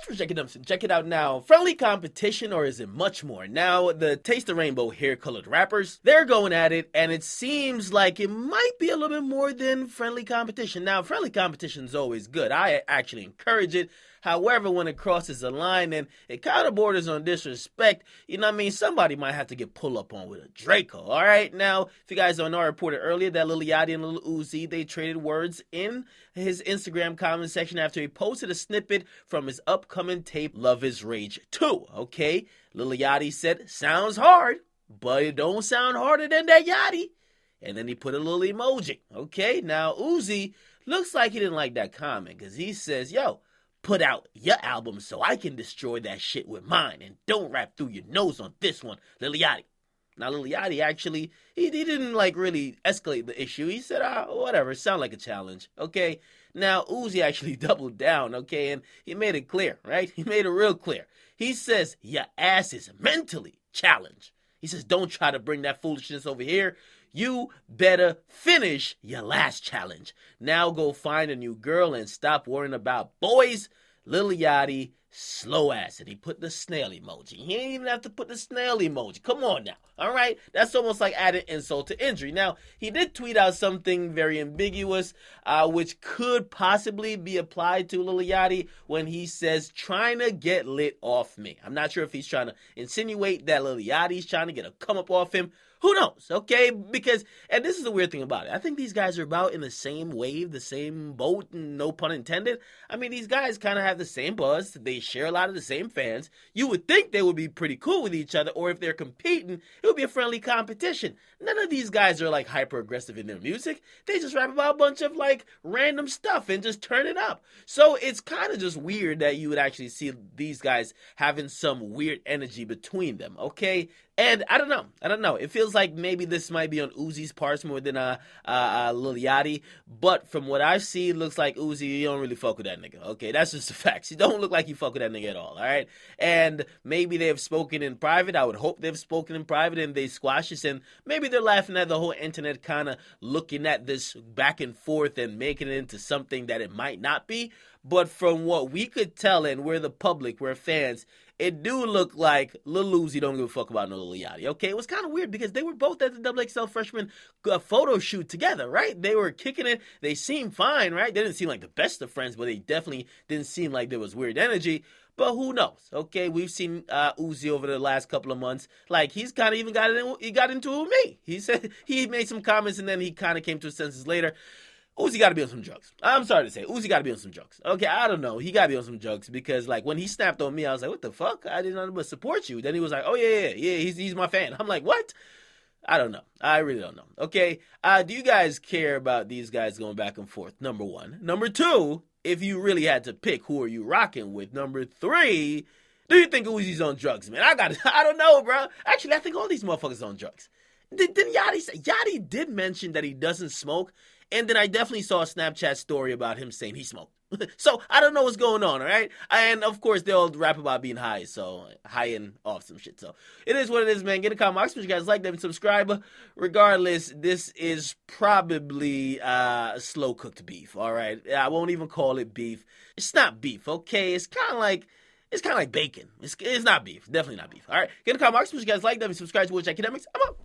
Marks Academics. Check it out now. Friendly competition, or is it much more? Now, the Taste the Rainbow hair-colored rappers, they're going at it, and it seems like it might be a little bit more than friendly competition. Now, friendly competition is always good. I actually encourage it. However, when it crosses a line and it kind of borders on disrespect, you know what I mean? Somebody might have to get pulled up on with a Draco, all right? Now, if you guys don't know, I reported earlier that Lil Yachty and Lil Uzi, they traded words in his Instagram comment section after he posted a snippet from his upcoming tape, Love Is Rage 2, okay? Lil Yachty said, sounds hard, but it don't sound harder than that Yachty. And then he put a little emoji, okay? Now, Uzi looks like he didn't like that comment because he says, yo, put out your album so I can destroy that shit with mine, and don't rap through your nose on this one, Lil Yachty. Now, Lil Yachty actually, he didn't like really escalate the issue. He said, whatever, it sounded like a challenge, okay? Now, Uzi actually doubled down, okay, and he made it clear, right? He made it real clear. He says, your ass is mentally challenged. He says, don't try to bring that foolishness over here. You better finish your last challenge. Now go find a new girl and stop worrying about boys. Lil Yachty, slow ass. And he put the snail emoji. He ain't even have to put the snail emoji. Come on now. All right? That's almost like adding insult to injury. Now, he did tweet out something very ambiguous, which could possibly be applied to Lil Yachty when he says, trying to get lit off me. I'm not sure if he's trying to insinuate that Lil Yachty's trying to get a come up off him. Who knows, okay? Because, and this is the weird thing about it, I think these guys are about in the same wave, the same boat, no pun intended. I mean, these guys kind of have the same buzz. They share a lot of the same fans. You would think they would be pretty cool with each other, or if they're competing, it would be a friendly competition. None of these guys are, like, hyper-aggressive in their music. They just rap about a bunch of, like, random stuff and just turn it up. So it's kind of just weird that you would actually see these guys having some weird energy between them, okay? And I don't know. It feels like maybe this might be on Uzi's parts more than Lil Yachty. But from what I've seen, it looks like Uzi, you don't really fuck with that nigga. Okay, that's just the facts. You don't look like you fuck with that nigga at all right? And maybe they have spoken in private. I would hope they've spoken in private and they squash this. And maybe they're laughing at the whole internet kind of looking at this back and forth and making it into something that it might not be. But from what we could tell, and we're the public, we're fans, it do look like Lil Uzi don't give a fuck about no Lil Yachty, okay? It was kind of weird because they were both at the XXL freshman photo shoot together, right? They were kicking it. They seemed fine, right? They didn't seem like the best of friends, but they definitely didn't seem like there was weird energy. But who knows, okay? We've seen Uzi over the last couple of months. Like, he's kind of even got into it with me. He said he made some comments, and then he kind of came to his senses later. Uzi got to be on some drugs. I'm sorry to say, Uzi got to be on some drugs. Okay, I don't know. He got to be on some drugs because, like, when he snapped on me, I was like, what the fuck? I didn't know but support you. Then he was like, oh, yeah, he's my fan. I'm like, what? I don't know. I really don't know. Okay, do you guys care about these guys going back and forth? Number one. Number two, if you really had to pick, who are you rocking with? Number three, do you think Uzi's on drugs, man? I don't know, bro. Actually, I think all these motherfuckers are on drugs. Didn't Yachty say? Yachty did mention that he doesn't smoke. And then I definitely saw a Snapchat story about him saying he smoked. So I don't know what's going on, all right? And of course, they'll rap about being high, so high and off some shit. So it is what it is, man. Get a comment box. If you guys like them, subscribe. Regardless, this is probably slow cooked beef, all right? I won't even call it beef. It's not beef, okay? It's kind of like bacon. It's not beef. Definitely not beef. All right. Get a comment box. If you guys like them, subscribe to Akademiks. I'm out.